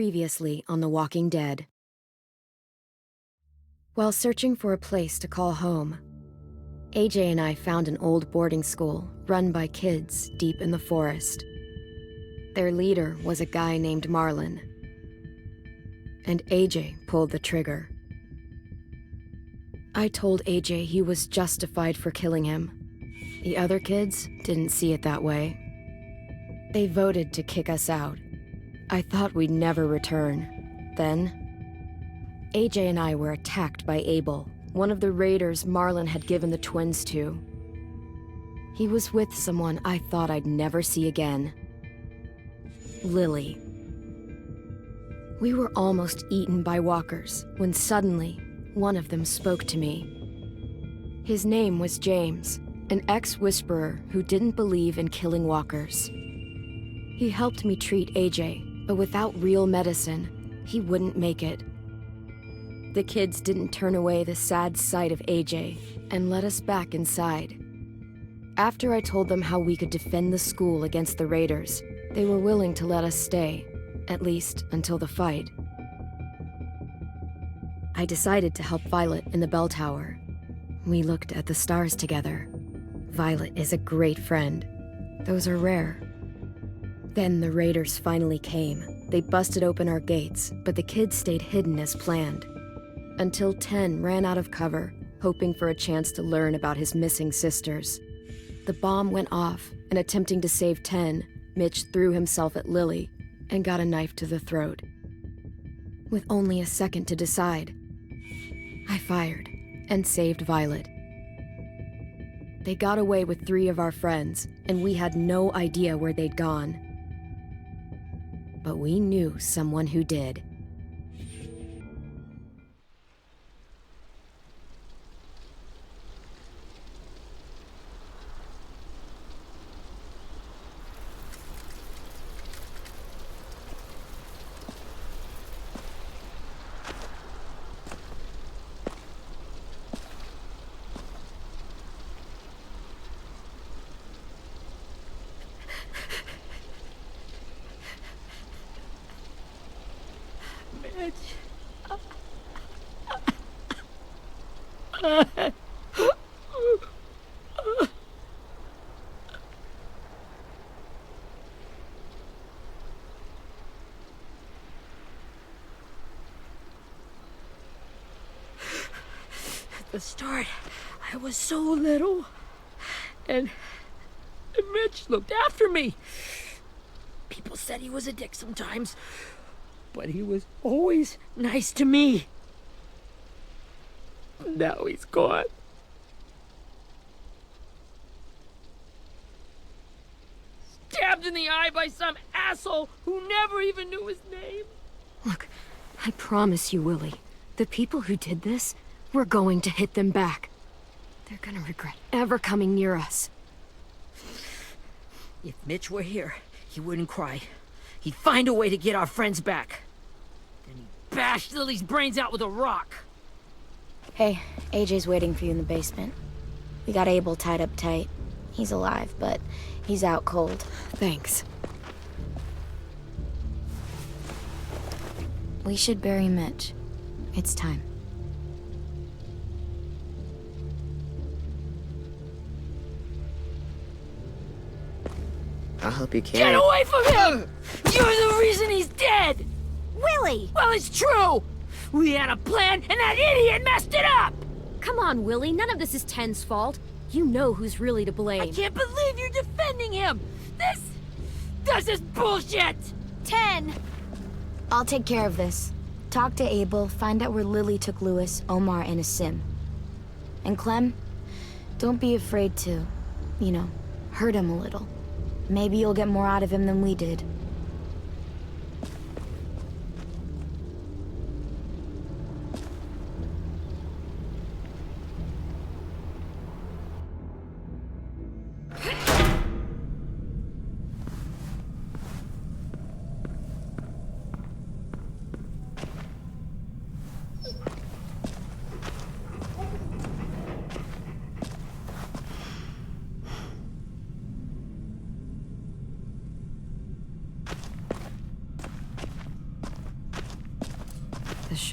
Previously on The Walking Dead. While searching for a place to call home, AJ and I found an old boarding school run by kids deep in the forest. Their leader was a guy named Marlon, and AJ pulled the trigger. I told AJ he was justified for killing him. The other kids didn't see it that way. They voted to kick us out. I thought we'd never return. Then, AJ and I were attacked by Abel, one of the raiders Marlon had given the twins to. He was with someone I thought I'd never see again. Lily. We were almost eaten by walkers when suddenly one of them spoke to me. His name was James, an ex-whisperer who didn't believe in killing walkers. He helped me treat AJ, but without real medicine, he wouldn't make it. The kids didn't turn away the sad sight of AJ and let us back inside. After I told them how we could defend the school against the raiders, they were willing to let us stay, at least until the fight. I decided to help Violet in the bell tower. We looked at the stars together. Violet is a great friend. Those are rare. Then the raiders finally came. They busted open our gates, but the kids stayed hidden as planned. Until 10 ran out of cover, hoping for a chance to learn about his missing sisters. The bomb went off, and attempting to save 10, Mitch threw himself at Lily and got a knife to the throat. With only a second to decide, I fired and saved Violet. They got away with 3 of our friends, and we had no idea where they'd gone. But we knew someone who did. At the start, I was so little, and Mitch looked after me. People said he was a dick sometimes, but he was always nice to me. Now he's gone. Stabbed in the eye by some asshole who never even knew his name. Look, I promise you, Willie, the people who did this, we're going to hit them back. They're gonna regret ever coming near us. If Mitch were here, he wouldn't cry. He'd find a way to get our friends back. Then he'd bash Lily's brains out with a rock. Hey, AJ's waiting for you in the basement. We got Abel tied up tight. He's alive, but he's out cold. Thanks. We should bury Mitch. It's time. I'll help you carry. Get away from him! You're the reason he's dead! Willie! Well, it's true! We had a plan, and that idiot messed it up! Come on, Willie, none of this is Ten's fault. You know who's really to blame. I can't believe you're defending him! This is bullshit! 10! I'll take care of this. Talk to Abel, find out where Lily took Lewis, Omar, and Asim. And Clem, don't be afraid to, hurt him a little. Maybe you'll get more out of him than we did.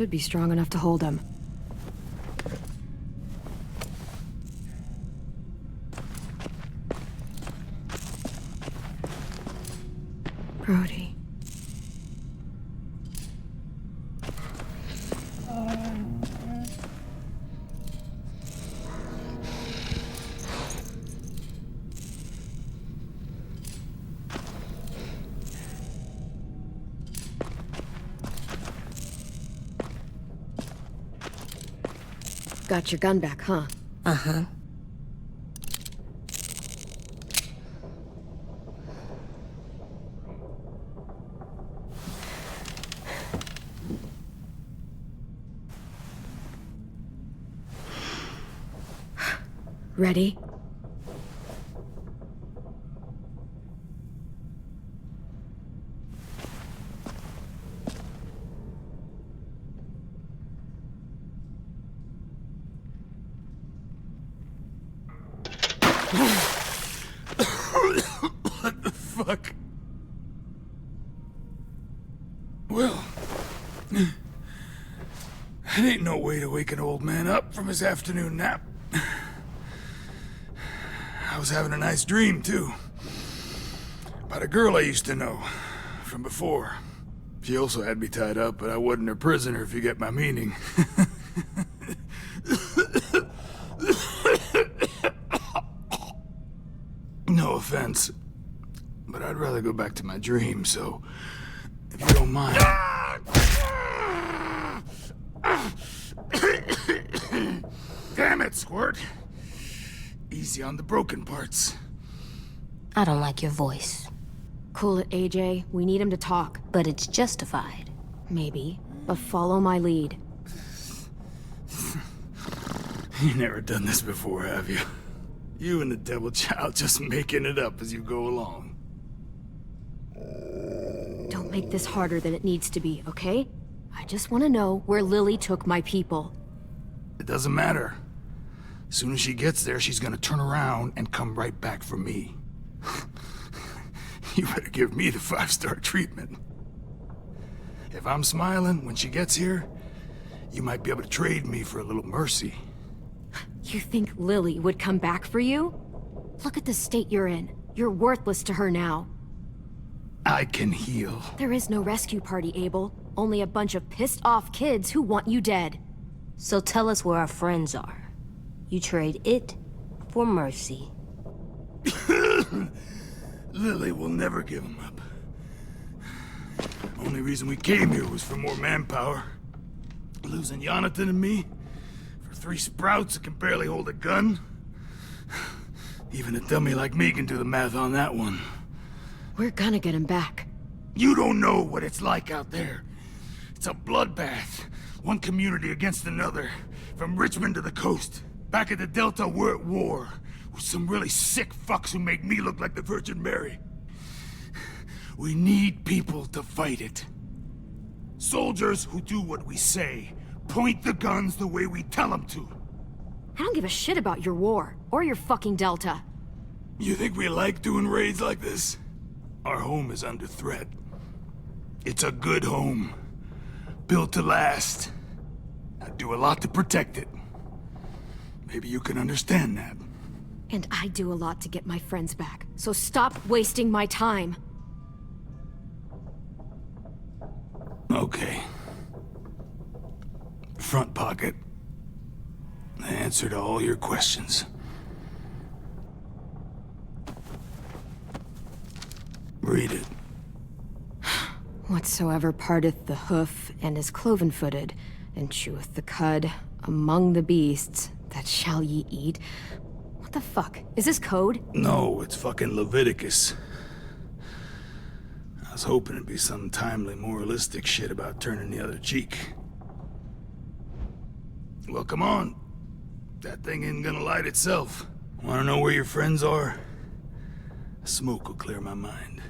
should be strong enough to hold him. Brody. Got your gun back, huh? Uh-huh. Ready? What the fuck? Well, that ain't no way to wake an old man up from his afternoon nap. I was having a nice dream, too. About a girl I used to know from before. She also had me tied up, but I wasn't her prisoner, if you get my meaning. No offense, but I'd rather go back to my dream, so if you don't mind. Damn it, Squirt. Easy on the broken parts. I don't like your voice, Cool it, AJ. We need him to talk. but it's justified. Maybe. But follow my lead. You never done this before, have you? You and the devil child just making it up as you go along. Don't make this harder than it needs to be, okay? I just want to know where Lily took my people. It doesn't matter. As soon as she gets there, she's gonna turn around and come right back for me. You better give me the 5-star treatment. If I'm smiling when she gets here, you might be able to trade me for a little mercy. You think Lily would come back for you? Look at the state you're in. You're worthless to her now. I can heal. There is no rescue party, Abel. Only a bunch of pissed-off kids who want you dead. So tell us where our friends are. You trade it for mercy. Lily will never give him up. Only reason we came here was for more manpower. Losing Jonathan and me for 3 sprouts that can barely hold a gun. Even a dummy like me can do the math on that one. We're gonna get him back. You don't know what it's like out there. It's a bloodbath. One community against another. From Richmond to the coast. Back at the Delta, we're at war. With some really sick fucks who make me look like the Virgin Mary. We need people to fight it. Soldiers who do what we say. Point the guns the way we tell them to. I don't give a shit about your war, or your fucking Delta. You think we like doing raids like this? Our home is under threat. It's a good home. Built to last. I'd do a lot to protect it. Maybe you can understand that. And I do a lot to get my friends back, so stop wasting my time. Okay. Front pocket. The answer to all your questions. Read it. Whatsoever parteth the hoof and is cloven-footed, and cheweth the cud among the beasts, that shall ye eat. What the fuck? Is this code? No, it's fucking Leviticus. I was hoping it'd be some timely moralistic shit about turning the other cheek. Well, come on. That thing ain't gonna light itself. Wanna know where your friends are? Smoke will clear my mind.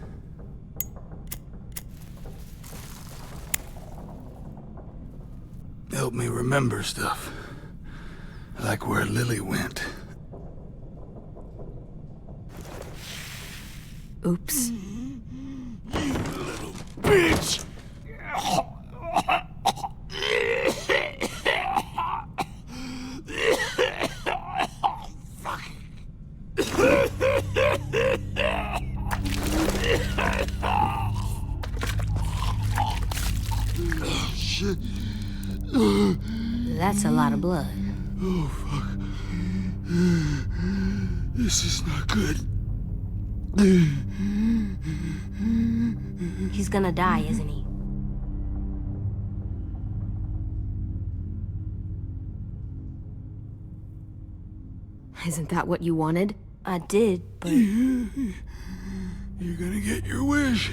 Help me remember stuff. Like where Lily went. Oops. You little bitch! That's a lot of blood. Oh, fuck. This is not good. He's gonna die, isn't he? Isn't that what you wanted? I did, but... You're gonna get your wish.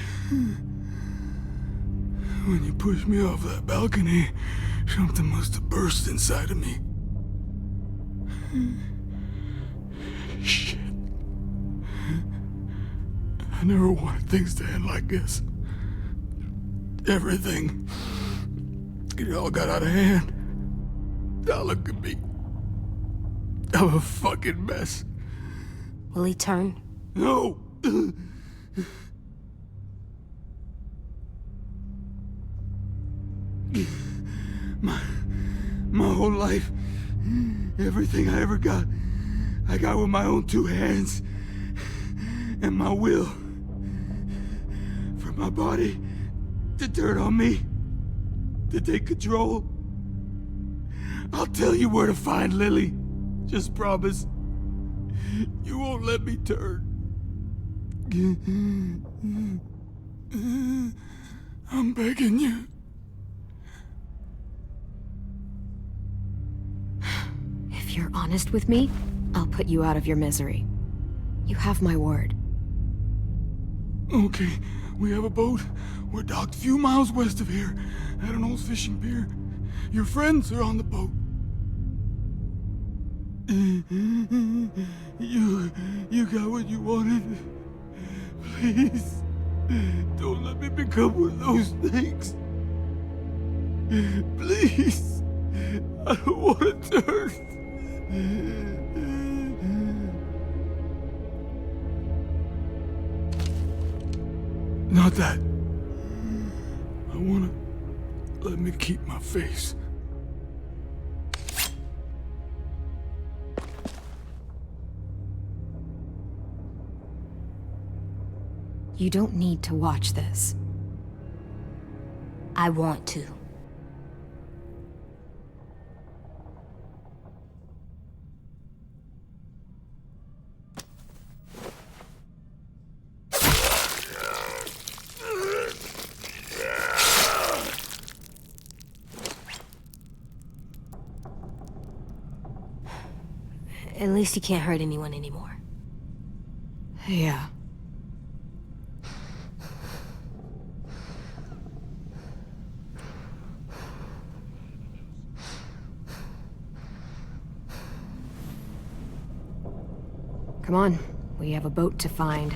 When you pushed me off that balcony, something must have burst inside of me. Shit. I never wanted things to end like this. Everything. It all got out of hand. Now look at me. I'm a fucking mess. Will he turn? No! My whole life, everything I ever got, I got with my own two hands and my will. For my body to turn on me, to take control. I'll tell you where to find Lily. Just promise. You won't let me turn. I'm begging you. If you're honest with me, I'll put you out of your misery. You have my word. Okay, we have a boat. We're docked a few miles west of here, at an old fishing pier. Your friends are on the boat. You got what you wanted. Please, don't let me become one of those things. Please, I don't want to turn. Not that. I wanna let me keep my face. You don't need to watch this. I want to. At least he can't hurt anyone anymore. Yeah. Come on, we have a boat to find.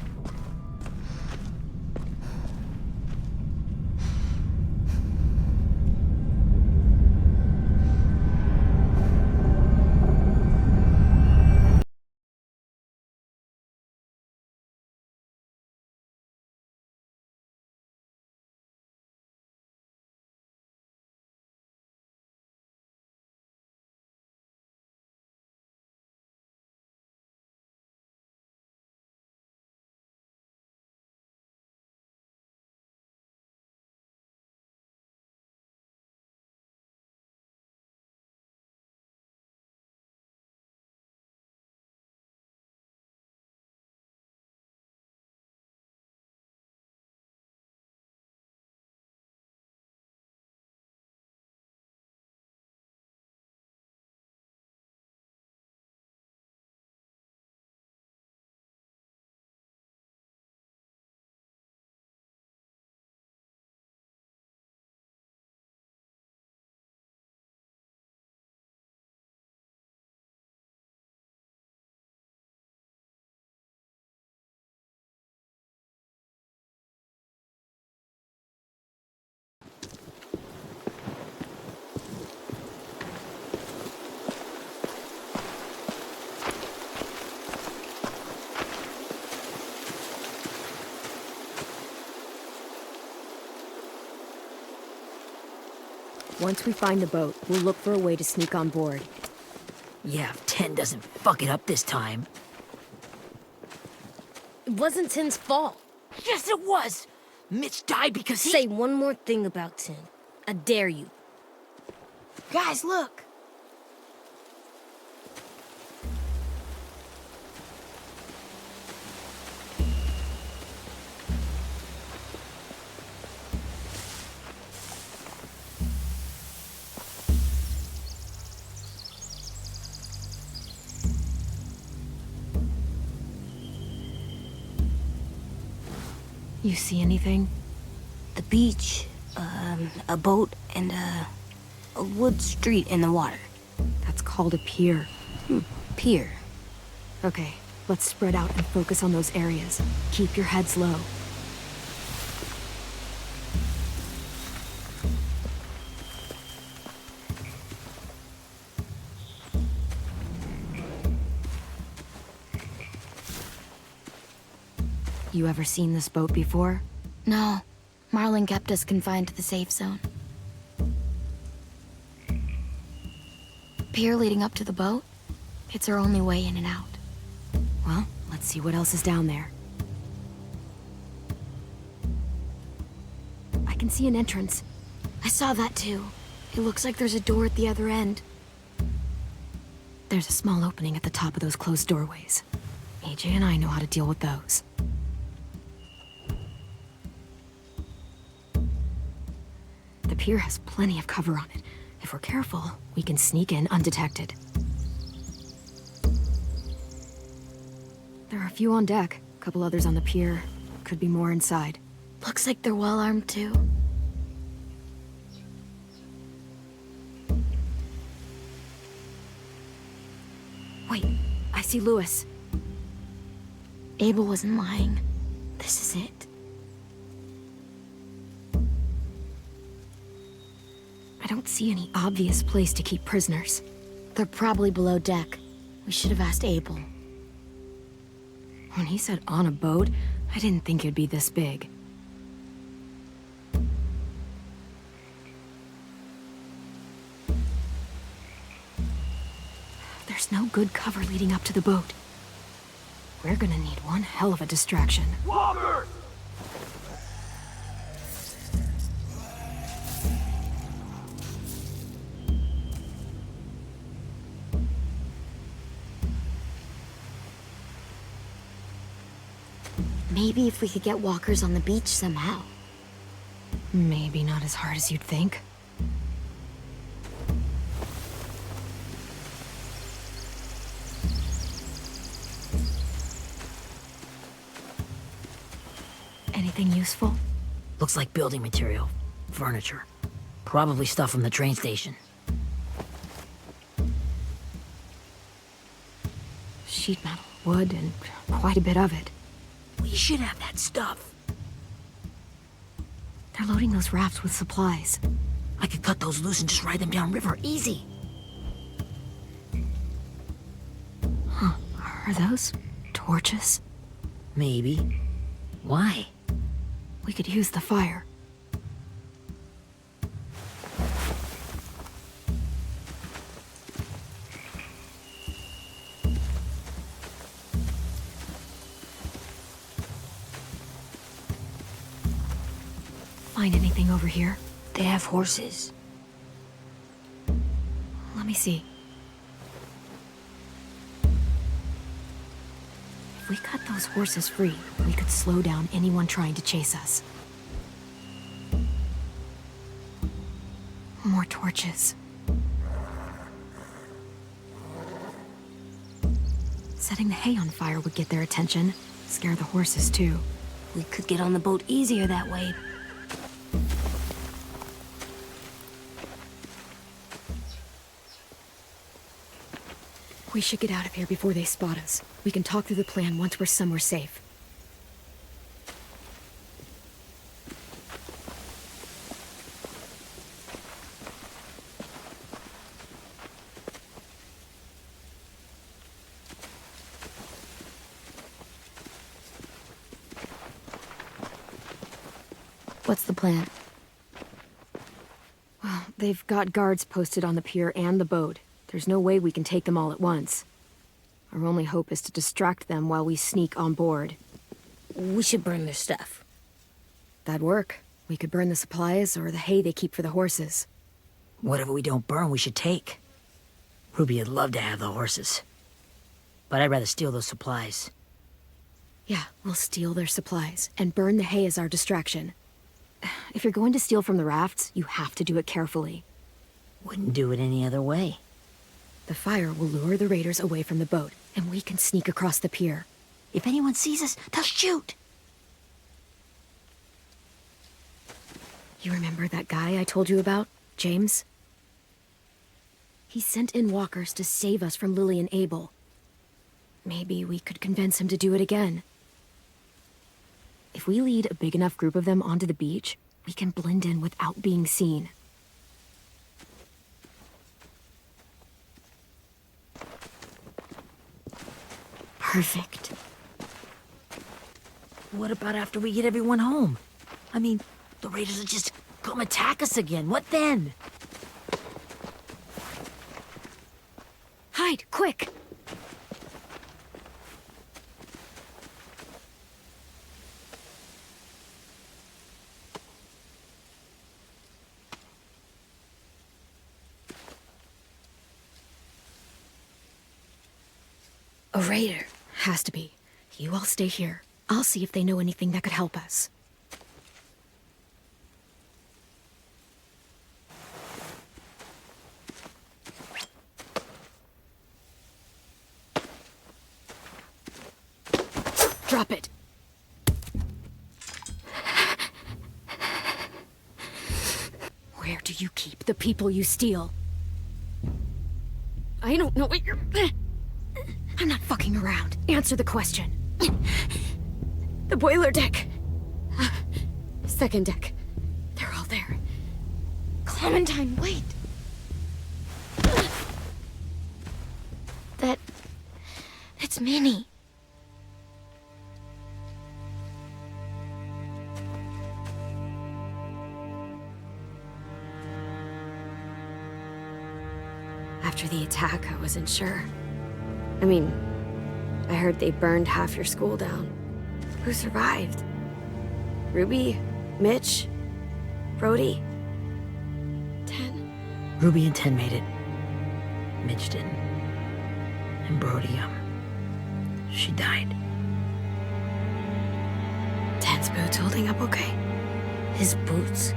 Once we find the boat, we'll look for a way to sneak on board. Yeah, if 10 doesn't fuck it up this time. It wasn't Tin's fault. Yes, it was! Mitch died because he... Say one more thing about Tin. I dare you. Guys, look! You see anything? The beach, a boat, and a wood street in the water. That's called a pier. Pier. Okay, let's spread out and focus on those areas. Keep your heads low. You ever seen this boat before? No. Marlin kept us confined to the safe zone. Pier leading up to the boat? It's our only way in and out. Well, let's see what else is down there. I can see an entrance. I saw that too. It looks like there's a door at the other end. There's a small opening at the top of those closed doorways. AJ and I know how to deal with those. The pier has plenty of cover on it. If we're careful, we can sneak in undetected. There are a few on deck, a couple others on the pier. Could be more inside. Looks like they're well armed too. Wait, I see Lewis. Abel wasn't lying. This is it. I don't see any obvious place to keep prisoners. They're probably below deck. We should have asked Abel. When he said on a boat, I didn't think it'd be this big. There's no good cover leading up to the boat. We're gonna need one hell of a distraction. Walker! Maybe if we could get walkers on the beach somehow. Maybe not as hard as you'd think. Anything useful? Looks like building material. Furniture. Probably stuff from the train station. Sheet metal, wood, and quite a bit of it. We should have that stuff. They're loading those rafts with supplies. I could cut those loose and just ride them downriver, easy. Huh, are those torches? Maybe. Why? We could use the fire. Find anything over here? They have horses. Let me see. If we cut those horses free, we could slow down anyone trying to chase us. More torches. Setting the hay on fire would get their attention. Scare the horses, too. We could get on the boat easier that way. We should get out of here before they spot us. We can talk through the plan once we're somewhere safe. What's the plan? Well, they've got guards posted on the pier and the boat. There's no way we can take them all at once. Our only hope is to distract them while we sneak on board. We should burn their stuff. That'd work. We could burn the supplies or the hay they keep for the horses. Whatever we don't burn, we should take. Ruby'd love to have the horses. But I'd rather steal those supplies. Yeah, we'll steal their supplies and burn the hay as our distraction. If you're going to steal from the rafts, you have to do it carefully. Wouldn't do it any other way. The fire will lure the raiders away from the boat, and we can sneak across the pier. If anyone sees us, they'll shoot. You remember that guy I told you about, James? He sent in walkers to save us from Lily and Abel. Maybe we could convince him to do it again. If we lead a big enough group of them onto the beach, we can blend in without being seen. Perfect. What about after we get everyone home? I mean, the raiders will just come attack us again. What then? Hide, quick! A raider. Has to be. You all stay here. I'll see if they know anything that could help us. Drop it. Where do you keep the people you steal? I don't know what you're... I'm not fucking around. Answer the question. The boiler deck. Second deck. They're all there. Clementine, wait. That's Minnie. After the attack, I wasn't sure. I mean, I heard they burned half your school down. Who survived? Ruby? Mitch? Brody? 10? Ruby and 10 made it. Mitch didn't. And Brody, she died. 10's boots holding up okay? His boots?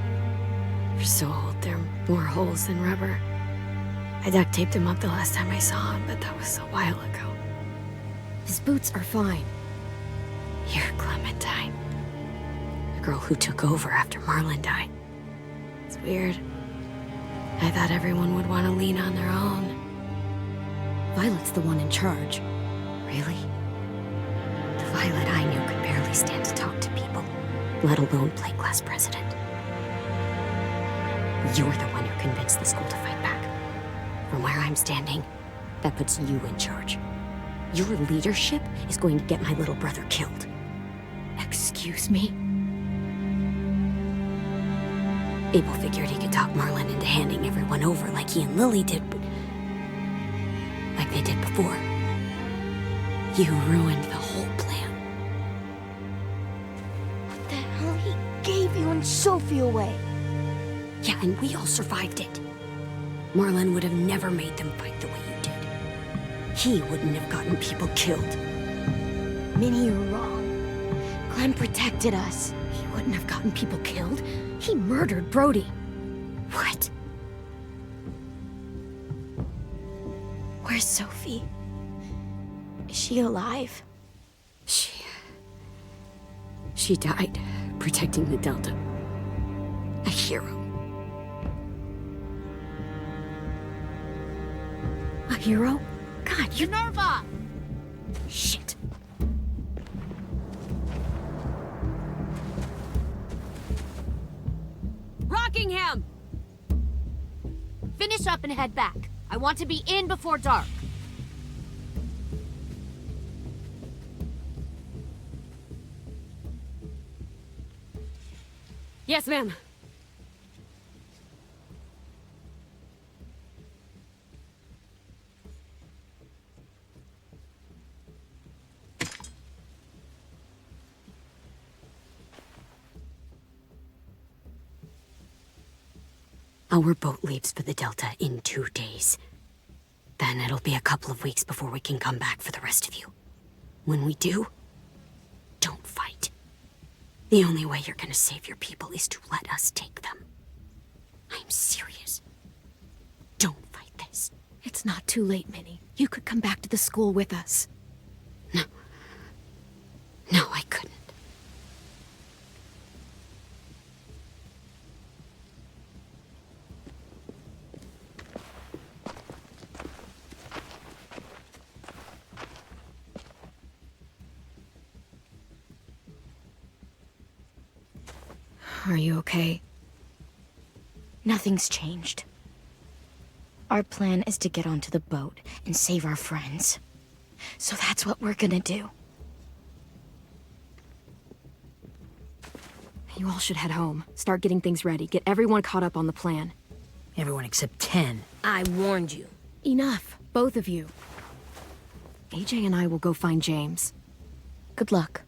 They're so old, there are more holes than rubber. I duct taped him up the last time I saw him, but that was a while ago. His boots are fine. You're Clementine. The girl who took over after Marlon died. It's weird. I thought everyone would want to lean on their own. Violet's the one in charge. Really? The Violet I knew could barely stand to talk to people, let alone play class president. You're the one who convinced the school to fight back. From where I'm standing, that puts you in charge. Your leadership is going to get my little brother killed. Excuse me? Abel figured he could talk Marlon into handing everyone over like he and Lily did, but... like they did before. You ruined the whole plan. What the hell? He gave you and Sophie away. Yeah, and we all survived it. Marlon would have never made them fight the way you did. He wouldn't have gotten people killed. Minnie, you're wrong. Clem protected us. He wouldn't have gotten people killed. He murdered Brody. What? Where's Sophie? Is she alive? She died protecting the Delta. A hero. A hero? God, you're... Nerva! Shit. Rockingham! Finish up and head back. I want to be in before dark. Yes, ma'am. Our boat leaves for the Delta in 2 days. Then it'll be a couple of weeks before we can come back for the rest of you. When we do, don't fight. The only way you're gonna save your people is to let us take them. I'm serious. Don't fight this. It's not too late, Minnie. You could come back to the school with us. No. No, I couldn't. Are you okay? Nothing's changed. Our plan is to get onto the boat and save our friends. So that's what we're gonna do. You all should head home. Start getting things ready. Get everyone caught up on the plan. Everyone except 10. I warned you. Enough, both of you. AJ and I will go find James. Good luck.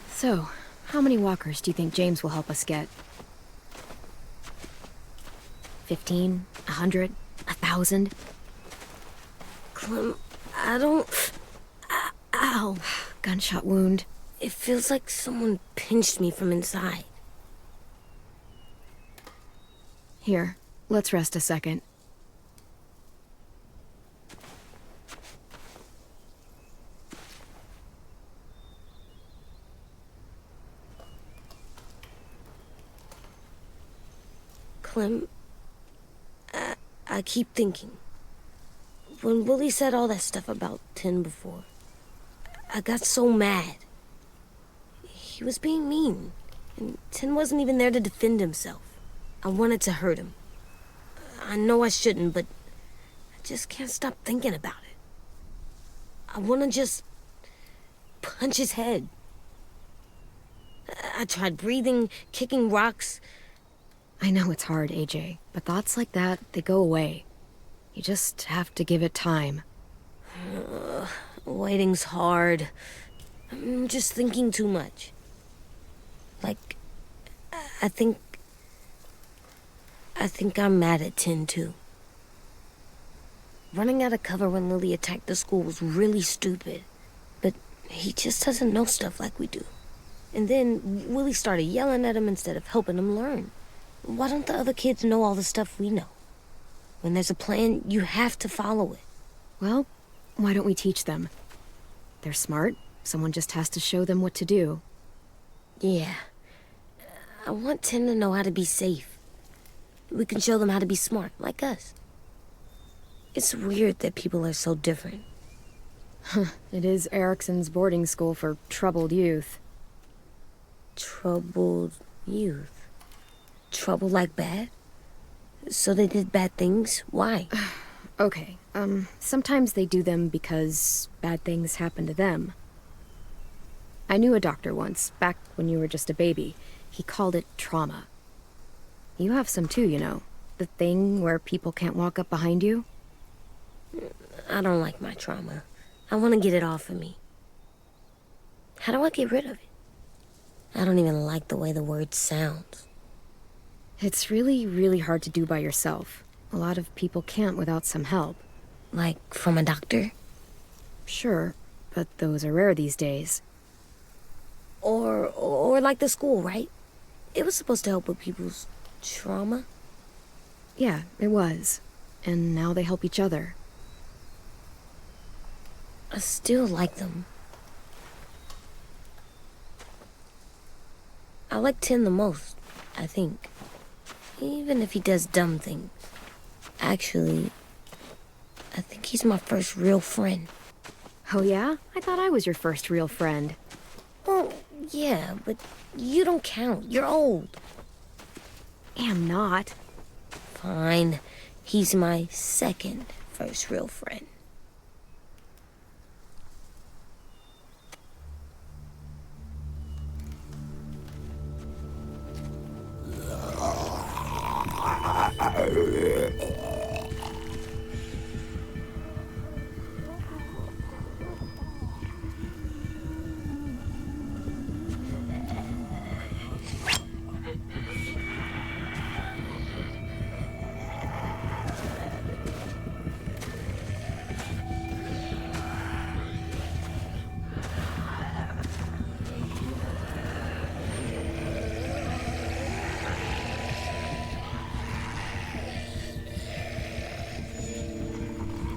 So, how many walkers do you think James will help us get? 15? 100? 1,000? Clem, I don't... Ow. Gunshot wound. It feels like someone pinched me from inside. Here, let's rest a second. Clem, I keep thinking. When Willie said all that stuff about Tin before, I got so mad. He was being mean, and Tin wasn't even there to defend himself. I wanted to hurt him. I know I shouldn't, but I just can't stop thinking about it. I want to just punch his head. I tried breathing, kicking rocks. I know it's hard, AJ, but thoughts like that, they go away. You just have to give it time. Waiting's hard. I'm just thinking too much. Like, I think I'm mad at Tin, too. Running out of cover when Lily attacked the school was really stupid. But he just doesn't know stuff like we do. And then Willie started yelling at him instead of helping him learn. Why don't the other kids know all the stuff we know? When there's a plan, you have to follow it. Well, why don't we teach them? They're smart. Someone just has to show them what to do. Yeah. I want Tin to know how to be safe. We can show them how to be smart, like us. It's weird that people are so different. It is Erickson's boarding school for troubled youth. Troubled youth? Trouble like bad? So they did bad things? Why? Okay, sometimes they do them because bad things happen to them. I knew a doctor once, back when you were just a baby. He called it trauma. You have some too, you know. The thing where people can't walk up behind you. I don't like my trauma. I want to get it off of me. How do I get rid of it? I don't even like the way the word sounds. It's really, really hard to do by yourself. A lot of people can't without some help. Like from a doctor? Sure, but those are rare these days. Or like the school, right? It was supposed to help with people's trauma. Yeah, it was. And now they help each other. I still like them. I like Tin the most, I think. Even if he does dumb things. Actually, I think he's my first real friend. Oh yeah? I thought I was your first real friend. Well, yeah, but you don't count. You're old. Am not. Fine. He's my second first real friend.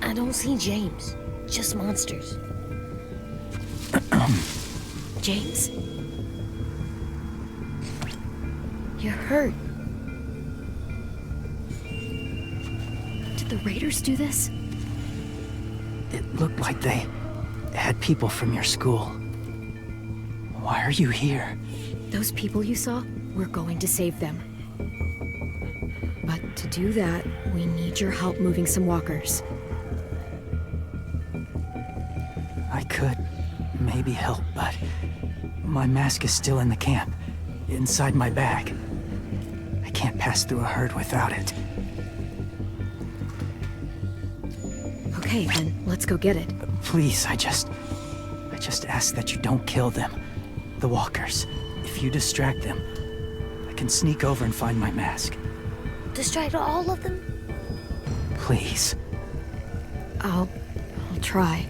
I don't see James, just monsters. James? You're hurt. Did the raiders do this? It looked like they had people from your school. Why are you here? Those people you saw, we're going to save them. But to do that, we need your help moving some walkers. I could maybe help, but my mask is still in the camp, inside my bag. I can't pass through a herd without it. Okay, then let's go get it. Please, I just ask that you don't kill them. The walkers. If you distract them, I can sneak over and find my mask. Distract all of them? Please. I'll try.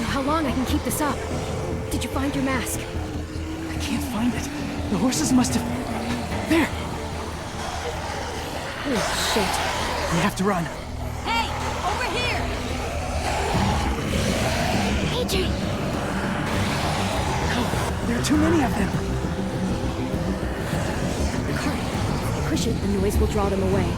How long I can keep this up? Did you find your mask? I can't find it. The horses must have... There! Oh, shit. We have to run. Hey, over here! AJ! There are too many of them. Push it, the noise will draw them away.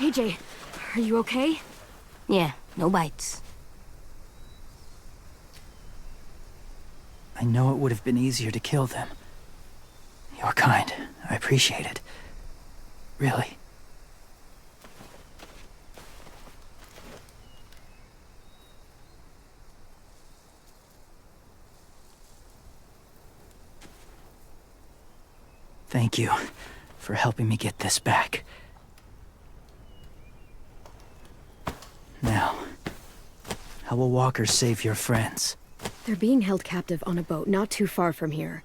AJ, are you okay? Yeah, no bites. I know it would have been easier to kill them. You're kind. I appreciate it. Really. Thank you for helping me get this back. Now, how will walkers save your friends? They're being held captive on a boat not too far from here.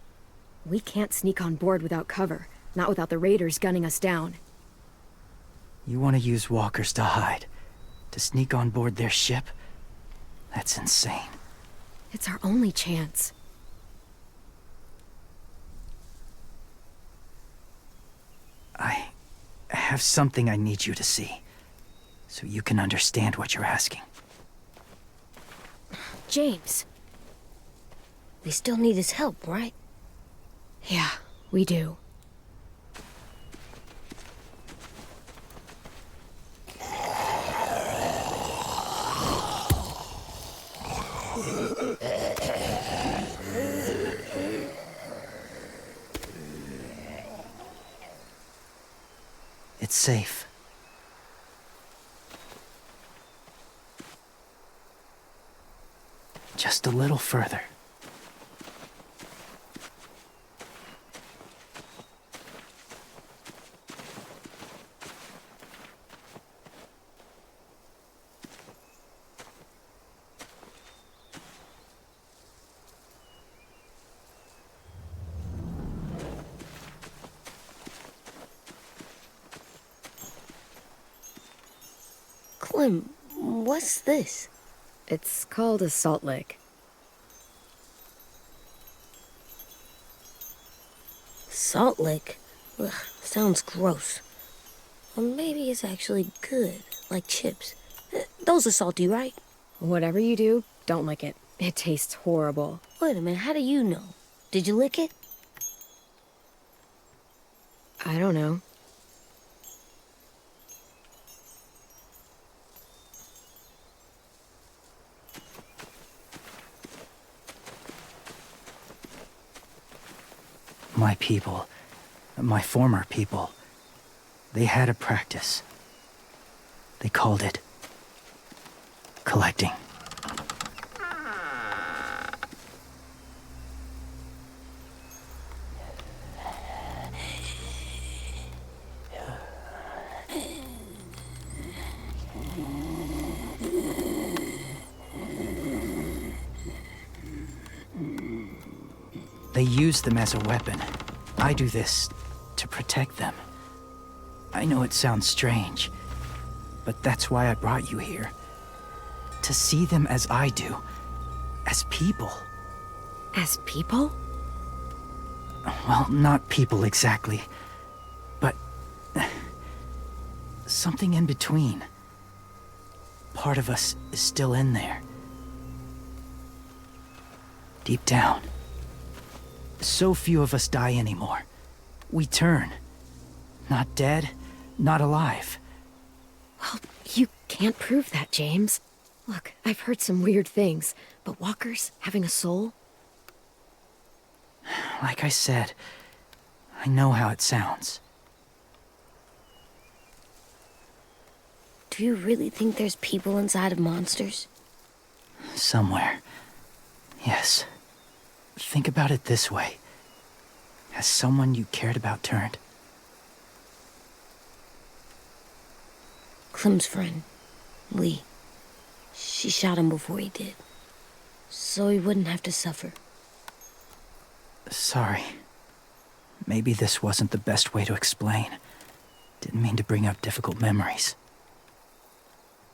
We can't sneak on board without cover, not without the raiders gunning us down. You want to use walkers to hide? To sneak on board their ship? That's insane. It's our only chance. I have something I need you to see, so you can understand what you're asking. James. We still need his help, right? Yeah, we do. It's safe. Just a little further. Clem, what's this? It's called a salt lick. Salt lick? Ugh, sounds gross. Or maybe it's actually good, like chips. Those are salty, right? Whatever you do, don't lick it. It tastes horrible. Wait a minute, how do you know? Did you lick it? I don't know. My people, my former people, they had a practice. They called it collecting. They use them as a weapon. I do this to protect them. I know it sounds strange, but that's why I brought you here. To see them as I do, as people. As people? Well, not people exactly, but something in between. Part of us is still in there. Deep down. So few of us die anymore. We turn. Not dead, not alive. Well, you can't prove that, James. Look, I've heard some weird things, but walkers having a soul? Like I said, I know how it sounds. Do you really think there's people inside of monsters? Somewhere. Yes. Think about it this way. Has someone you cared about turned? Clem's friend, Lee. She shot him before he did. So he wouldn't have to suffer. Sorry. Maybe this wasn't the best way to explain. Didn't mean to bring up difficult memories.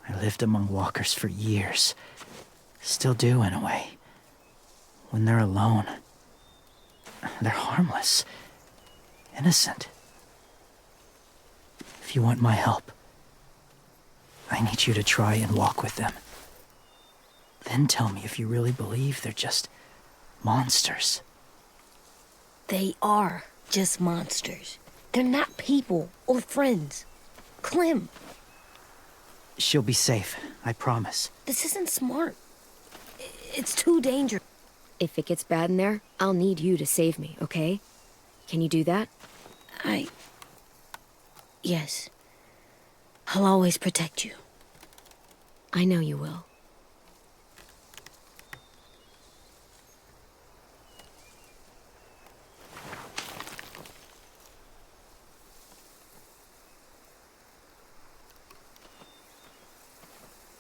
I lived among walkers for years. Still do, in a way. When they're alone, they're harmless, innocent. If you want my help, I need you to try and walk with them. Then tell me if you really believe they're just monsters. They are just monsters. They're not people or friends. Clem, She'll be safe, I promise. this isn't smart. It's too dangerous. If it gets bad in there, I'll need you to save me, okay? Can you do that? Yes. I'll always protect you. I know you will.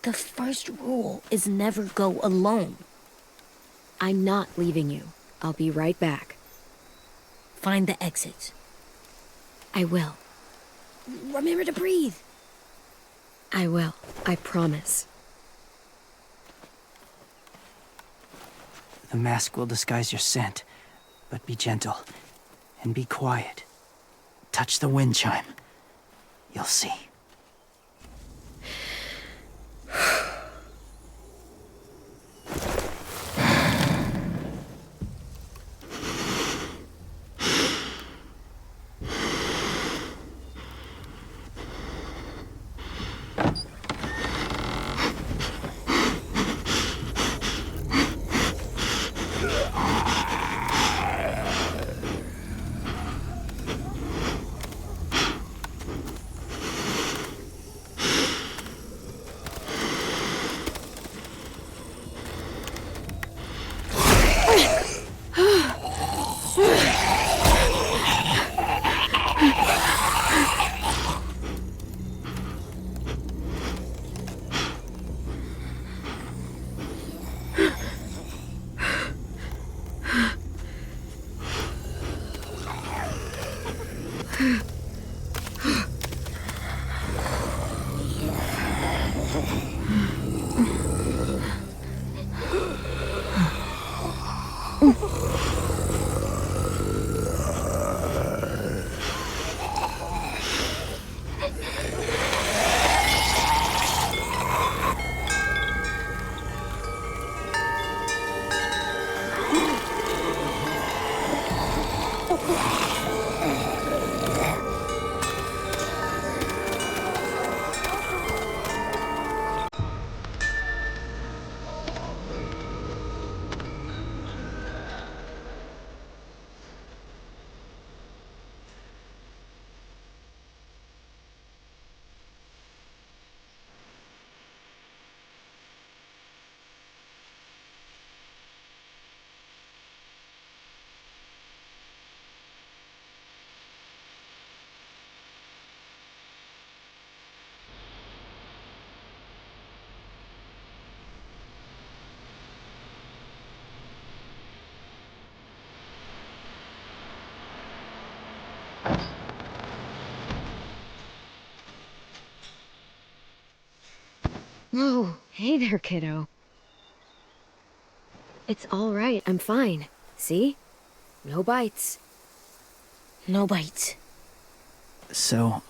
The first rule is never go alone. I'm not leaving you. I'll be right back. Find the exits. I will. Remember to breathe. I will. I promise. The mask will disguise your scent, but be gentle and be quiet. Touch the wind chime. You'll see. Whoa, hey there, kiddo. It's all right, I'm fine. See? No bites. No bites. So,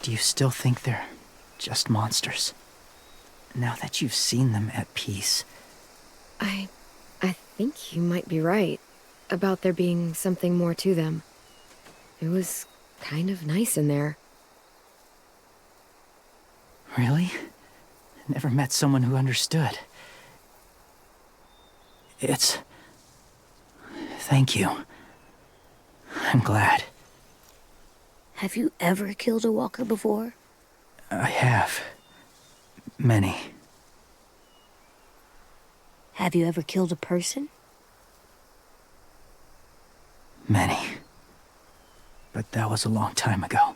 do you still think they're just monsters? Now that you've seen them at peace. I think you might be right about there being something more to them. It was kind of nice in there. Really? Never met someone who understood. Thank you. I'm glad. Have you ever killed a walker before? I have. Many. Have you ever killed a person? Many. But that was a long time ago.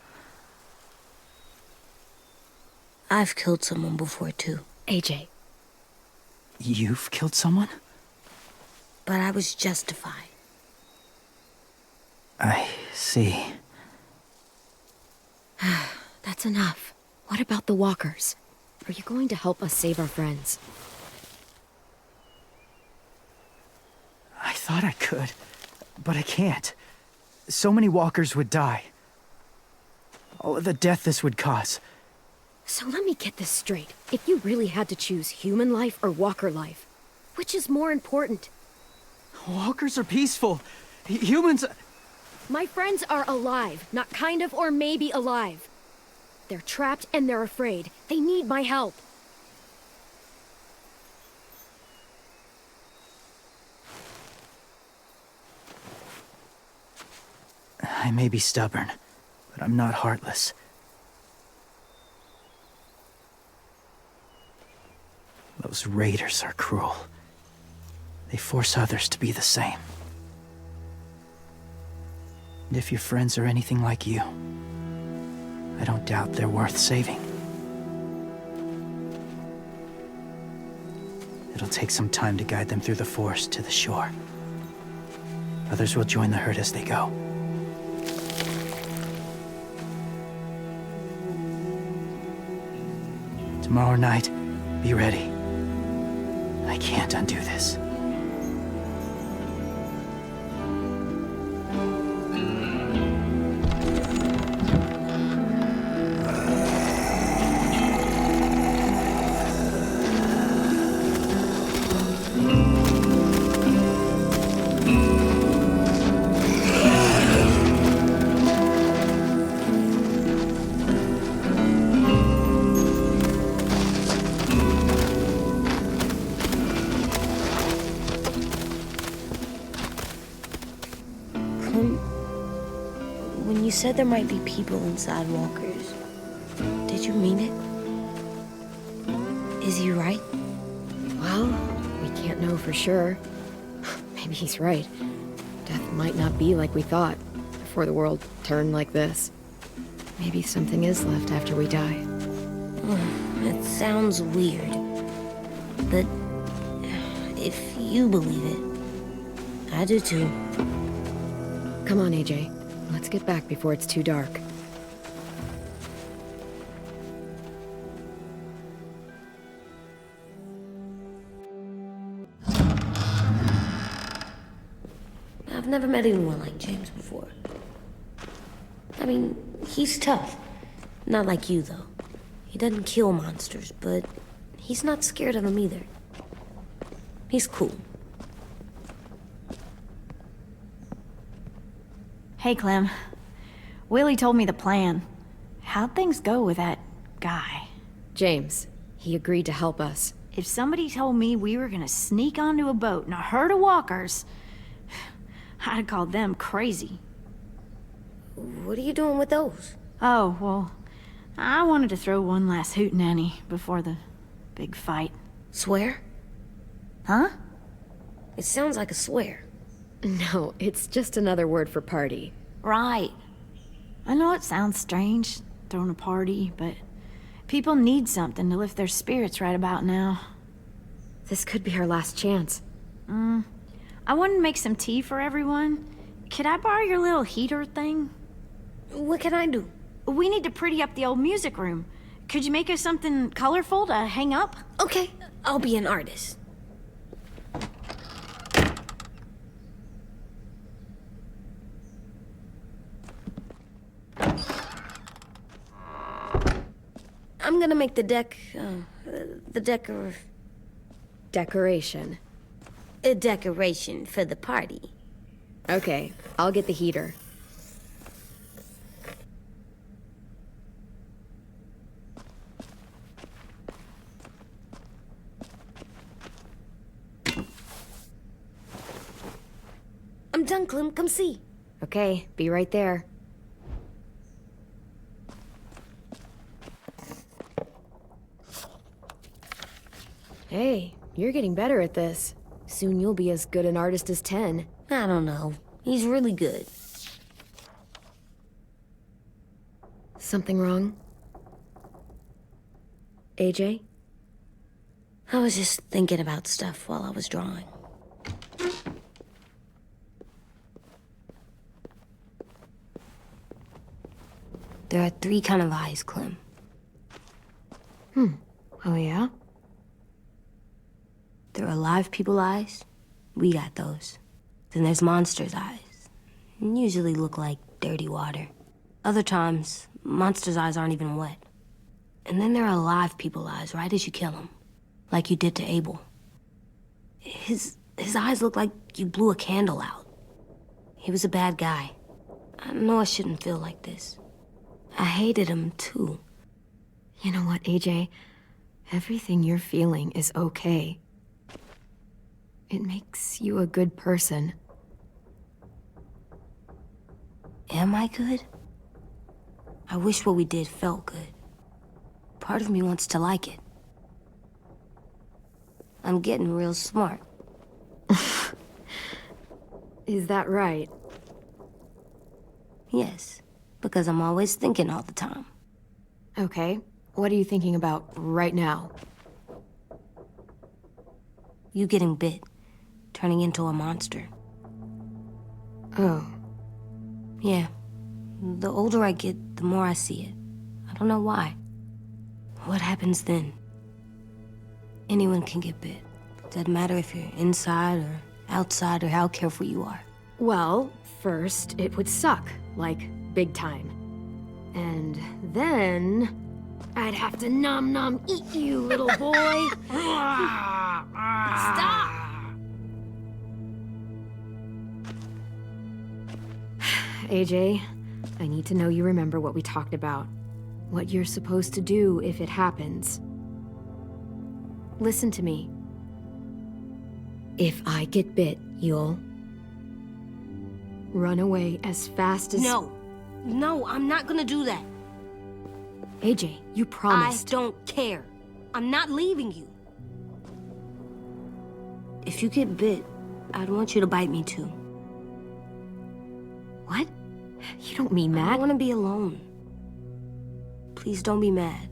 I've killed someone before, too. AJ. You've killed someone? But I was justified. I see. That's enough. What about the walkers? Are you going to help us save our friends? I thought I could, but I can't. So many walkers would die. All of the death this would cause. So let me get this straight. If you really had to choose human life or walker life, which is more important? Walkers are peaceful. Humans... My friends are alive, not kind of or maybe alive. They're trapped and they're afraid. They need my help. I may be stubborn, but I'm not heartless. Those raiders are cruel. They force others to be the same. And if your friends are anything like you, I don't doubt they're worth saving. It'll take some time to guide them through the forest to the shore. Others will join the herd as they go. Tomorrow night, be ready. I can't undo this. When you said there might be people inside walkers, did you mean it? Is he right? Well, we can't know for sure. Maybe he's right. Death might not be like we thought before the world turned like this. Maybe something is left after we die. It sounds weird, but if you believe it, I do too. Come on, AJ. Let's get back before it's too dark. I've never met anyone like James before. I mean, he's tough. Not like you, though. He doesn't kill monsters, but he's not scared of them either. He's cool. Hey, Clem. Willie told me the plan. How'd things go with that guy? James, he agreed to help us. If somebody told me we were gonna sneak onto a boat in a herd of walkers, I'd call them crazy. What are you doing with those? Oh, well, I wanted to throw one last hootenanny before the big fight. Swear? Huh? It sounds like a swear. No, it's just another word for party. Right. I know it sounds strange, throwing a party, but people need something to lift their spirits right about now. This could be our last chance. I wanted to make some tea for everyone. Could I borrow your little heater thing? What can I do? We need to pretty up the old music room. Could you make us something colorful to hang up? Okay, I'll be an artist. I'm gonna make the Decoration. a decoration for the party. Okay, I'll get the heater. I'm done, Clem. Come see. Okay, be right there. Hey, you're getting better at this. Soon you'll be as good an artist as 10. I don't know. He's really good. Something wrong? AJ? I was just thinking about stuff while I was drawing. There are 3 kind of eyes, Clem. Oh yeah? There are live people eyes. We got those. Then there's monsters' eyes. Usually look like dirty water. Other times, monsters' eyes aren't even wet. And then there are live people eyes right as you kill him. Like you did to Abel. His eyes look like you blew a candle out. He was a bad guy. I know I shouldn't feel like this. I hated him too. You know what, AJ? Everything you're feeling is okay. It makes you a good person. Am I good? I wish what we did felt good. Part of me wants to like it. I'm getting real smart. Is that right? Yes, because I'm always thinking all the time. Okay, what are you thinking about right now? You getting bit, turning into a monster. Oh, Yeah, the older I get, the more I see it. I don't know why. What happens then? Anyone can get bit. Doesn't matter if you're inside or outside or how careful you are. well, first it would suck, like big time. And then I'd have to nom eat you, little boy. Stop! AJ, I need to know you remember what we talked about. What you're supposed to do if it happens. Listen to me. If I get bit, you'll run away as fast as... No, I'm not gonna do that. AJ, you promised. I don't care. I'm not leaving you. If you get bit, I'd want you to bite me too. What? You don't mean I that. want to be alone. Please don't be mad.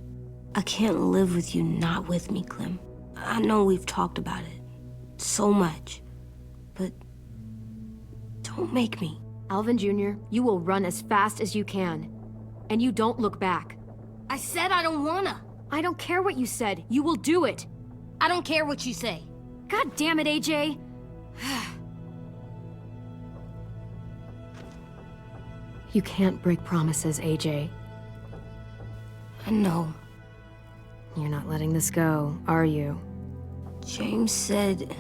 I can't live with you not with me, Clem. I know we've talked about it so much, but don't make me. Alvin Jr., you will run as fast as you can. And you don't look back. I said I don't wanna. I don't care what you said. You will do it. I don't care what you say. God damn it, AJ. You can't break promises, AJ. I know. You're not letting this go, are you? James said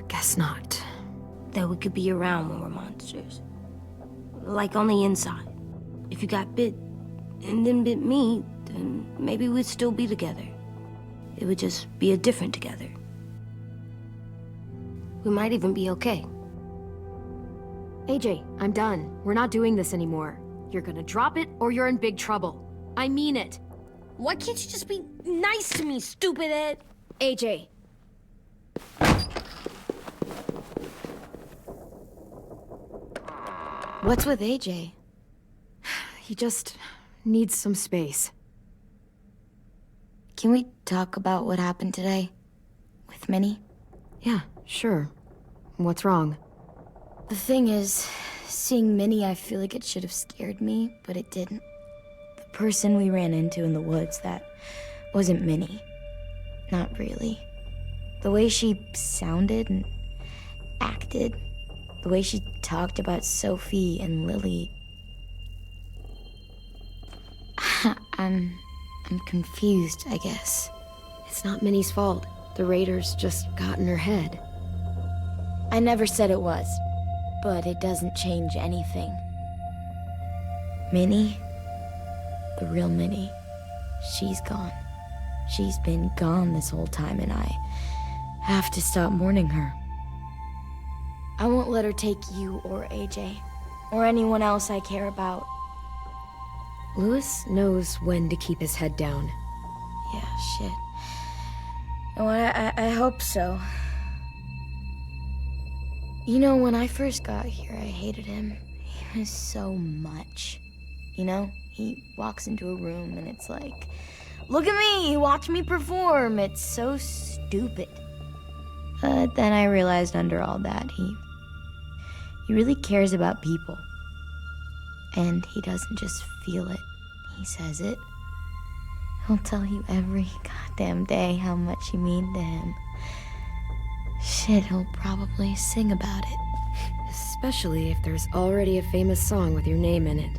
Guess not. that we could be around when we're monsters. Like on the inside. If you got bit and then bit me, then maybe we'd still be together. It would just be a different together. We might even be okay. AJ, I'm done. We're not doing this anymore. You're gonna drop it or you're in big trouble. I mean it. Why can't you just be nice to me, stupid Ed? AJ. What's with AJ? He just needs some space. Can we talk about what happened today? With Minnie? Yeah, sure. What's wrong? The ththing is, seeing Minnie, I feel like it should have scared me, but it didn't. The person we ran into in the woods that wasn't Minnie. Not really. The way she sounded and acted, the way she talked about Sophie and Lily. I'm confused, I guess. It's not Minnie's fault. The raiders just got in her head. I never said it was, but it doesn't change anything. Minnie, the real Minnie, she's gone. She's been gone this whole time, and I have to stop mourning her. I won't let her take you or AJ, or anyone else I care about. Louis knows when to keep his head down. Yeah, shit. Oh, I hope so. You know, when I first got here, I hated him. He was so much. You know, he walks into a room and it's like, look at me, watch me perform. It's so stupid. But then I realized under all that, he really cares about people. And he doesn't just feel it, he says it. He'll tell you every goddamn day how much you mean to him. Shit, he'll probably sing about it. Especially if there's already a famous song with your name in it.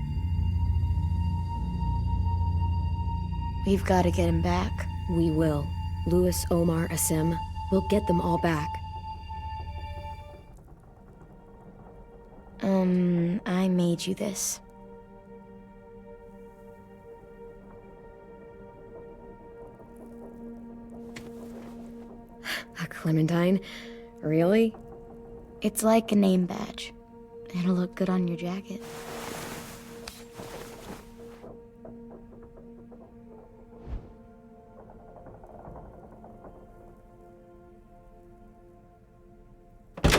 We've got to get him back. We will. Louis, Omar, Asim. We'll get them all back. I made you this. A Clementine? Really? It's like a name badge. It'll look good on your jacket.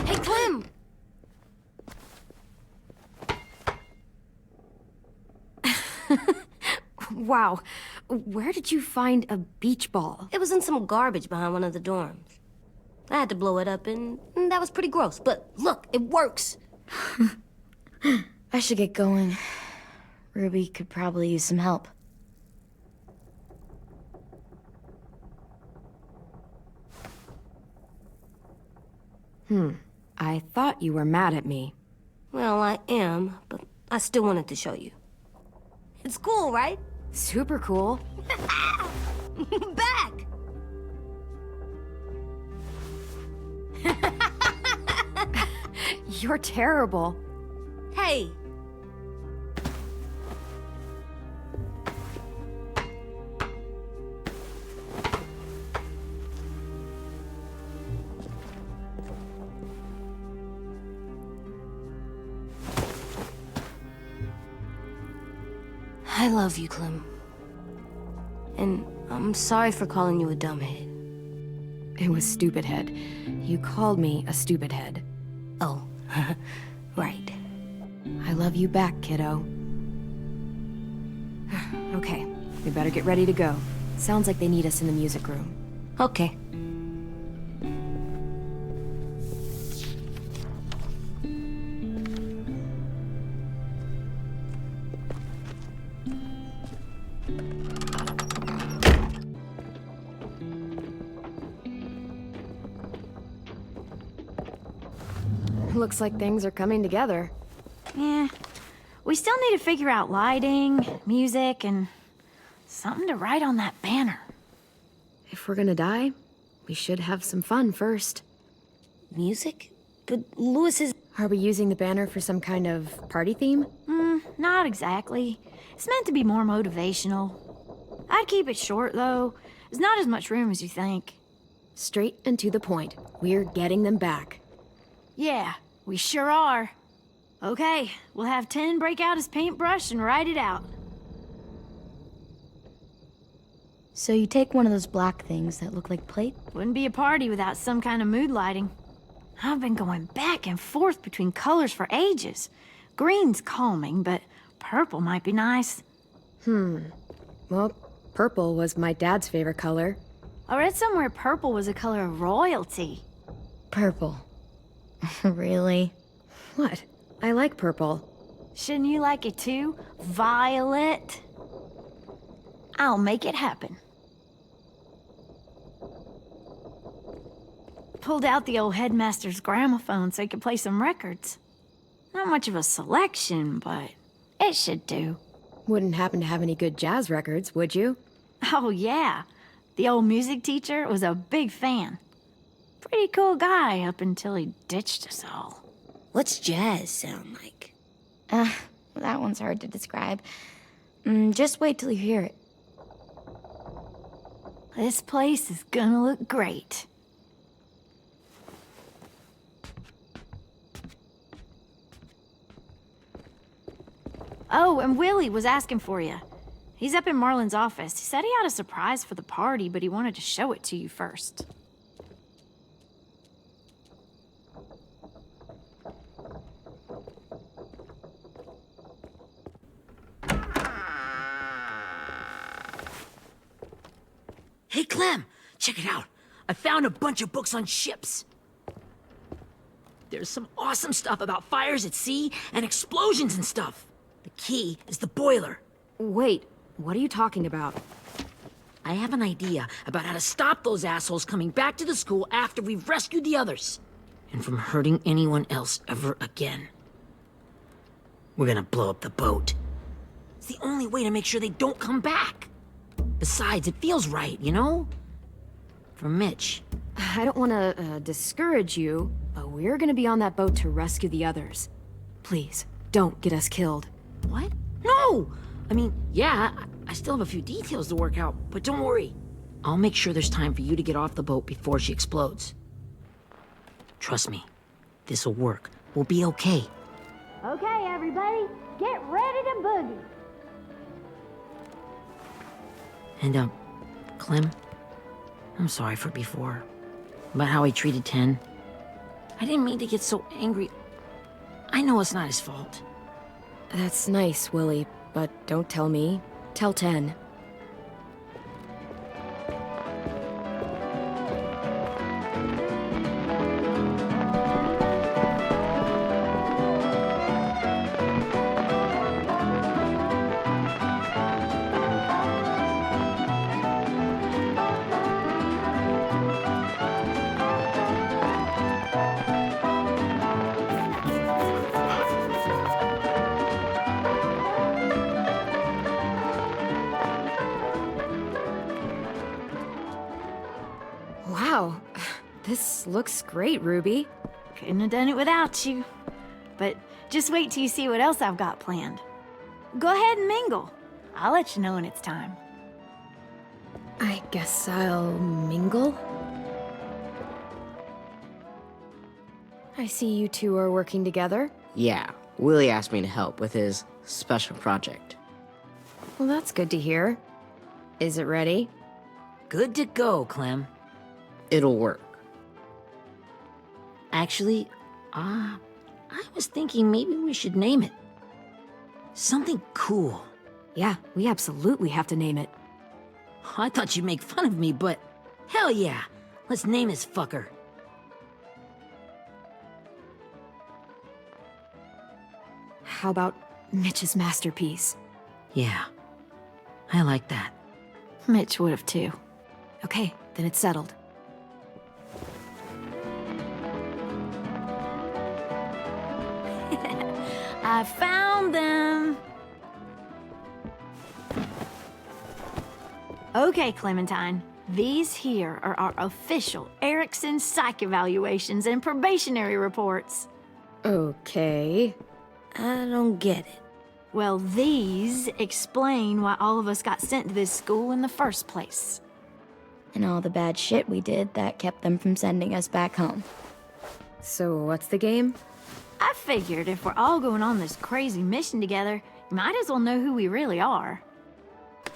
Hey, Clem! Wow. Where did you find a beach ball? It was in some garbage behind one of the dorms. I had to blow it up, and that was pretty gross. But look, it works. I should get going. Ruby could probably use some help. I thought you were mad at me. Well, I am, but I still wanted to show you. It's cool, right? Super cool. Back! You're terrible. Hey! I love you, Clem. And I'm sorry for calling you a dumbhead. It was stupid head. You called me a stupid head. Oh, right. I love you back, kiddo. Okay, we better get ready to go. Sounds like they need us in the music room. Okay. Looks like things are coming together. Yeah. We still need to figure out lighting, music, and something to write on that banner. If we're gonna die, we should have some fun first. Music? But Louis is... Are we using the banner for some kind of party theme? Not exactly. It's meant to be more motivational. I'd keep it short, though. There's not as much room as you think. Straight and to the point. We're getting them back. Yeah, we sure are. Okay, we'll have 10 break out his paintbrush and write it out. So you take one of those black things that look like plate? Wouldn't be a party without some kind of mood lighting. I've been going back and forth between colors for ages. Green's calming, but purple might be nice. Well, purple was my dad's favorite color. I read somewhere purple was a color of royalty. Purple. Really? What? I like purple. Shouldn't you like it too? Violet? I'll make it happen. Pulled out the old headmaster's gramophone so he could play some records. Not much of a selection, but it should do. Wouldn't happen to have any good jazz records, would you? Oh, yeah. The old music teacher was a big fan. Pretty cool guy up until he ditched us all. What's jazz sound like? That one's hard to describe. Just wait till you hear it. This place is gonna look great. Oh, and Willie was asking for you. He's up in Marlin's office. He said he had a surprise for the party, but he wanted to show it to you first. Hey, Clem, check it out. I found a bunch of books on ships. There's some awesome stuff about fires at sea and explosions and stuff. The key is the boiler. Wait, what are you talking about? I have an idea about how to stop those assholes coming back to the school after we've rescued the others. And from hurting anyone else ever again. We're gonna blow up the boat. It's the only way to make sure they don't come back. Besides, it feels right, you know? For Mitch. I don't want to discourage you, but we're gonna be on that boat to rescue the others. Please, don't get us killed. What? No! I mean, yeah, I still have a few details to work out, but don't worry. I'll make sure there's time for you to get off the boat before she explodes. Trust me, this'll work. We'll be okay. Okay, everybody, get ready to boogie. And, Clem, I'm sorry for before. About how I treated Ten. I didn't mean to get so angry. I know it's not his fault. That's nice, Willie, but don't tell me. Tell 10. Wow, this looks great, Ruby. Couldn't have done it without you. But just wait till you see what else I've got planned. Go ahead and mingle. I'll let you know when it's time. I guess I'll mingle? I see you two are working together. Yeah, Willie asked me to help with his special project. Well, that's good to hear. Is it ready? Good to go, Clem. It'll work. Actually, I was thinking maybe we should name it. Something cool. Yeah, we absolutely have to name it. I thought you'd make fun of me, but hell yeah. Let's name this fucker. How about Mitch's masterpiece? Yeah, I like that. Mitch would have too. Okay, then it's settled. I found them. Okay, Clementine. These here are our official Erickson psych evaluations and probationary reports. Okay. I don't get it. Well, these explain why all of us got sent to this school in the first place. And all the bad shit we did that kept them from sending us back home. So what's the game? I figured if we're all going on this crazy mission together, you might as well know who we really are.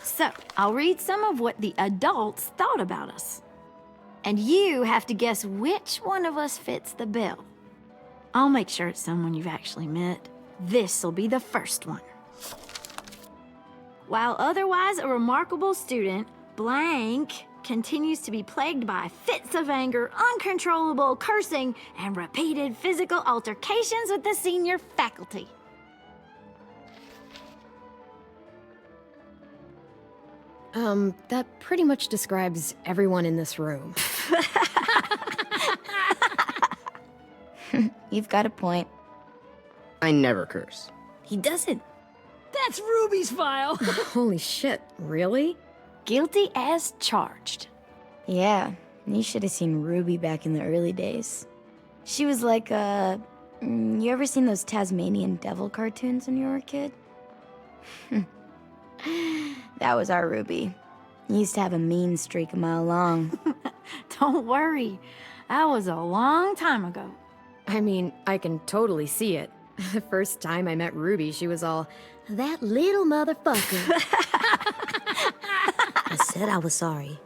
So, I'll read some of what the adults thought about us. And you have to guess which one of us fits the bill. I'll make sure it's someone you've actually met. This'll be the first one. While otherwise a remarkable student, blank continues to be plagued by fits of anger, uncontrollable cursing, and repeated physical altercations with the senior faculty. That pretty much describes everyone in this room. You've got a point. I never curse. He doesn't. That's Ruby's file. Holy shit, really? Guilty as charged. Yeah, you should have seen Ruby back in the early days. She was like, you ever seen those Tasmanian devil cartoons when you were a kid? That was our Ruby. He used to have a mean streak a mile long. Don't worry. That was a long time ago. I mean, I can totally see it. The first time I met Ruby, she was all, that little motherfucker. I said I was sorry.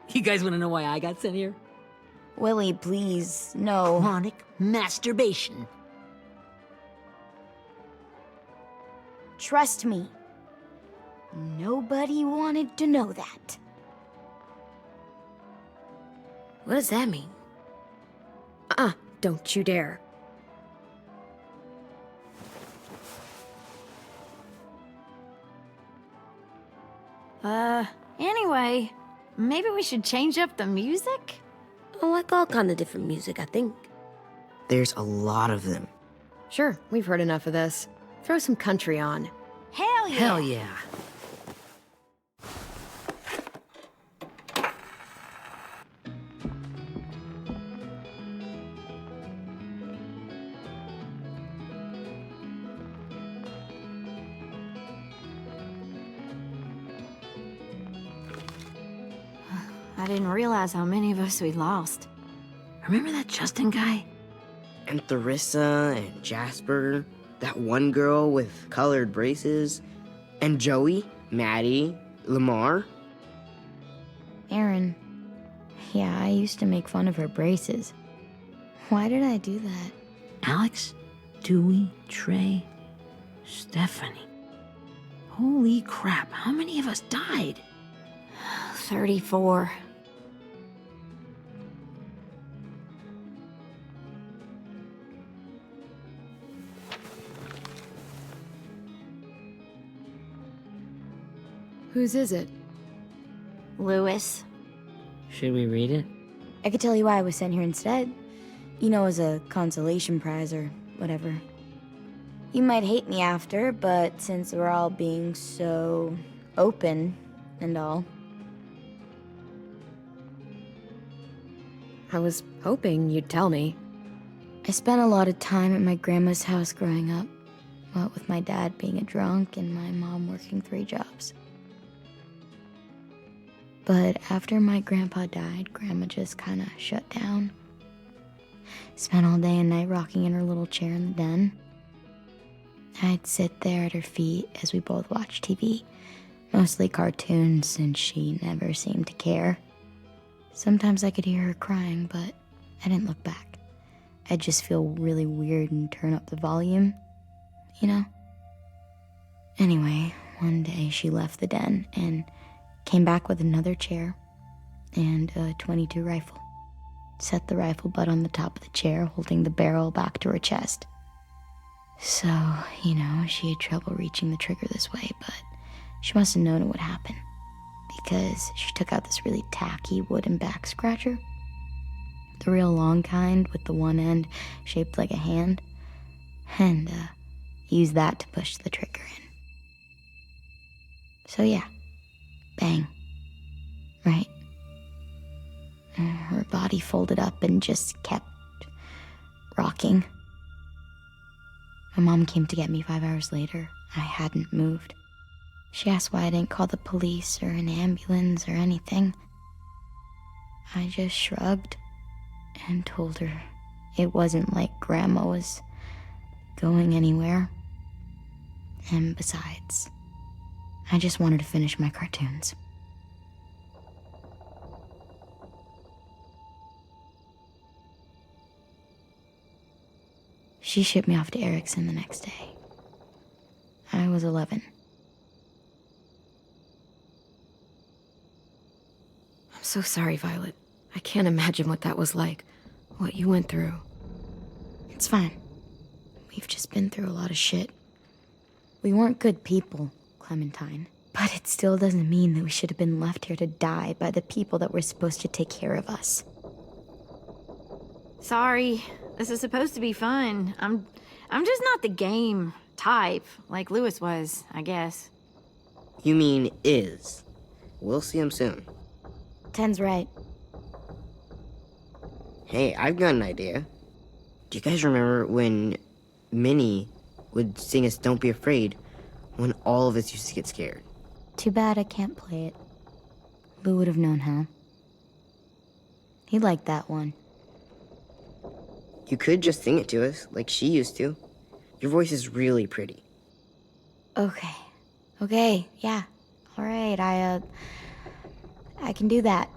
You guys want to know why I got sent here? Willie, please, no. Chronic masturbation. Trust me. Nobody wanted to know that. What does that mean? Don't you dare. Anyway, maybe we should change up the music? I like all kind of different music, I think. There's a lot of them. Sure, we've heard enough of this. Throw some country on. Hell yeah! Hell yeah. I didn't realize how many of us we lost. Remember that Justin guy? And Theresa and Jasper, that one girl with colored braces, and Joey, Maddie, Lamar. Aaron. Yeah, I used to make fun of her braces. Why did I do that? Alex, Dewey, Trey, Stephanie. Holy crap, how many of us died? 34. Whose is it? Lewis. Should we read it? I could tell you why I was sent here instead. You know, as a consolation prize or whatever. You might hate me after, but since we're all being so open and all. I was hoping you'd tell me. I spent a lot of time at my grandma's house growing up. What with my dad being a drunk and my mom working 3 jobs. But after my grandpa died, Grandma just kind of shut down. Spent all day and night rocking in her little chair in the den. I'd sit there at her feet as we both watched TV, mostly cartoons, since she never seemed to care. Sometimes I could hear her crying, but I didn't look back. I'd just feel really weird and turn up the volume, you know? Anyway, one day she left the den and came back with another chair and a .22 rifle. Set the rifle butt on the top of the chair, holding the barrel back to her chest. So, you know, she had trouble reaching the trigger this way, but she must have known it would happen, because she took out this really tacky wooden back scratcher. The real long kind with the one end shaped like a hand, and used that to push the trigger in. So yeah. Bang. Right. Her body folded up and just kept rocking. My mom came to get me 5 hours later. I hadn't moved. She asked why I didn't call the police or an ambulance or anything. I just shrugged and told her it wasn't like Grandma was going anywhere. And besides, I just wanted to finish my cartoons. She shipped me off to Erickson the next day. I was 11. I'm so sorry, Violet. I can't imagine what that was like. What you went through. It's fine. We've just been through a lot of shit. We weren't good people, Clementine. But it still doesn't mean that we should have been left here to die by the people that were supposed to take care of us. Sorry, this is supposed to be fun. I'm just not the game type, like Lewis was, I guess. You mean is. We'll see him soon. Ten's right. Hey, I've got an idea. Do you guys remember when Minnie would sing us Don't Be Afraid when all of us used to get scared? Too bad I can't play it. Lou would have known how. He liked that one. You could just sing it to us, like she used to. Your voice is really pretty. Okay. Okay, yeah. All right, I can do that.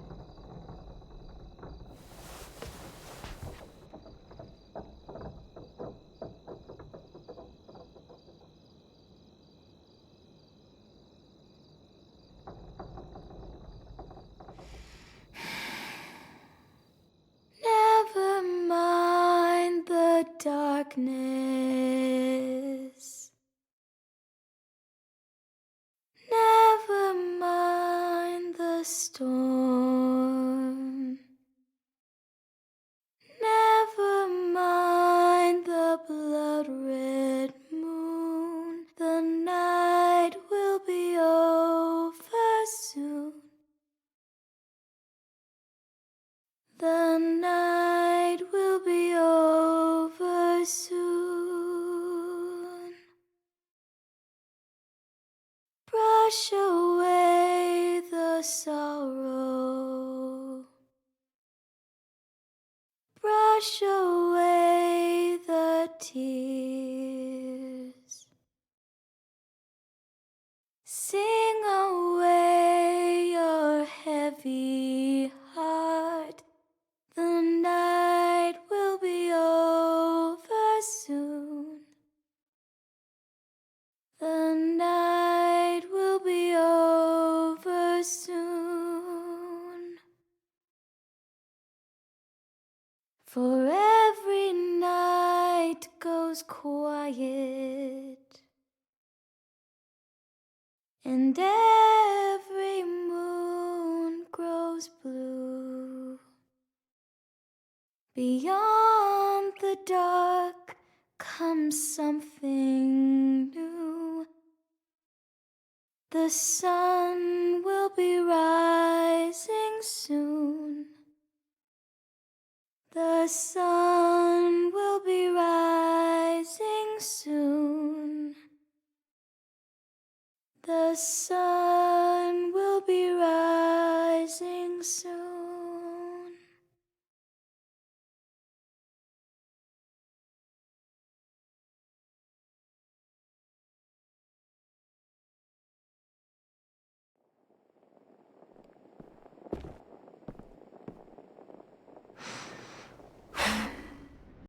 Never mind the darkness. Never mind the storm. Never mind the blood-red moon. The night will be over soon. The night will be over soon. Brush away the sorrow. Brush away the tears. Sing away your heavy heart. The night will be over soon. The night will be over soon. For every night goes quiet, and every moon grows blue. Beyond the dark comes something new. The sun will be rising soon. The sun will be rising soon. The sun will be rising soon.